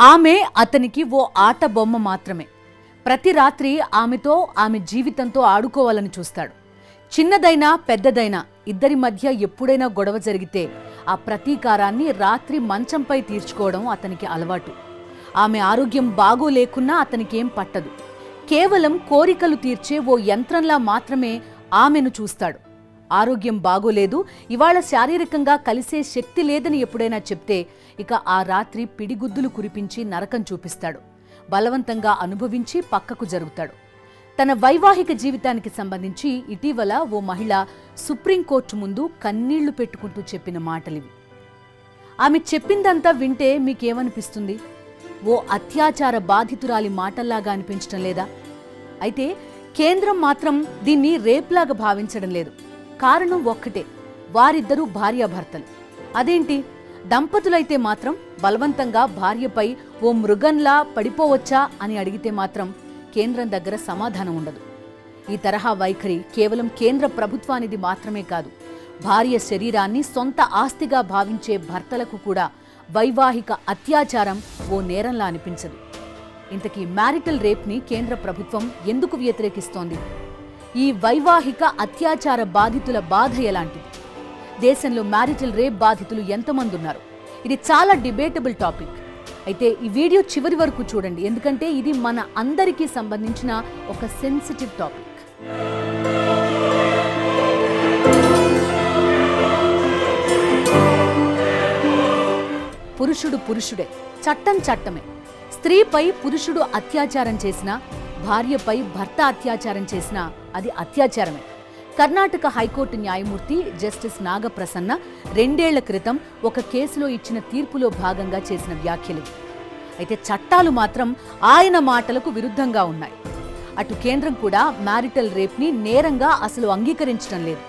ఆమె అతనికి ఓ ఆట బొమ్మ మాత్రమే. ప్రతి రాత్రి ఆమెతో, ఆమె జీవితంతో ఆడుకోవాలని చూస్తాడు. చిన్నదైనా పెద్దదైనా ఇద్దరి మధ్య ఎప్పుడైనా గొడవ జరిగితే ఆ ప్రతీకారాన్ని రాత్రి మంచంపై తీర్చుకోవడం అతనికి అలవాటు. ఆమె ఆరోగ్యం బాగోలేకున్నా అతనికేం పట్టదు. కేవలం కోరికలు తీర్చే ఓ యంత్రంలా మాత్రమే ఆమెను చూస్తాడు. ఆరోగ్యం బాగోలేదు, ఇవాళ శారీరకంగా కలిసే శక్తి లేదని ఎప్పుడైనా చెప్తే ఇక ఆ రాత్రి పిడిగుద్దులు కురిపించి నరకం చూపిస్తాడు. బలవంతంగా అనుభవించి పక్కకు జరుగుతాడు. తన వైవాహిక జీవితానికి సంబంధించి ఇటీవల ఓ మహిళ సుప్రీంకోర్టు ముందు కన్నీళ్లు పెట్టుకుంటూ చెప్పిన మాటలివి. ఆమె చెప్పిందంతా వింటే మీకేమనిపిస్తుంది? ఓ అత్యాచార బాధితురాలి మాటల్లాగా అనిపించడం లేదా? అయితే కేంద్రం మాత్రం దీన్ని రేప్లాగా భావించడం లేదు. కారణం ఒక్కటే, వారిద్దరూ భార్యాభర్తలు. అదేంటి, దంపతులైతే మాత్రం బలవంతంగా భార్యపై ఓ మృగంలా పడిపోవచ్చా అని అడిగితే మాత్రం కేంద్రం దగ్గర సమాధానం ఉండదు. ఈ తరహా వైఖరి కేవలం కేంద్ర ప్రభుత్వానిది మాత్రమే కాదు, భార్య శరీరాన్ని సొంత ఆస్తిగా భావించే భర్తలకు కూడా వైవాహిక అత్యాచారం ఓ నేరంలా అనిపించదు. ఇంతకీ మ్యారిటల్ రేప్ని కేంద్ర ప్రభుత్వం ఎందుకు వ్యతిరేకిస్తోంది? ఈ వైవాహిక అత్యాచార బాధితుల బాధ ఎలాంటిది? దేశంలో మ్యారిటల్ రేప్ బాధితులు ఎంతమంది ఉన్నారు? ఇది చాలా డిబేటబుల్ టాపిక్. అయితే ఈ వీడియో చివరి వరకు చూడండి, ఎందుకంటే ఇది మన అందరికీ సంబంధించిన ఒక సెన్సిటివ్ టాపిక్. పురుషుడు పురుషుడే, చట్టం చట్టమే. స్త్రీపై పురుషుడు అత్యాచారం చేసినా, భార్యపై భర్త అత్యాచారం చేసినా అది అత్యాచారమే. కర్ణాటక హైకోర్టు న్యాయమూర్తి జస్టిస్ నాగప్రసన్న 2 ఏళ్ల క్రితం ఒక కేసులో ఇచ్చిన తీర్పులో భాగంగా చేసిన వ్యాఖ్యలు. అయితే చట్టాలు మాత్రం ఆయన మాటలకు విరుద్ధంగా ఉన్నాయి. అటు కేంద్రం కూడా మ్యారిటల్ రేప్ని నేరంగా అసలు అంగీకరించడం లేదు.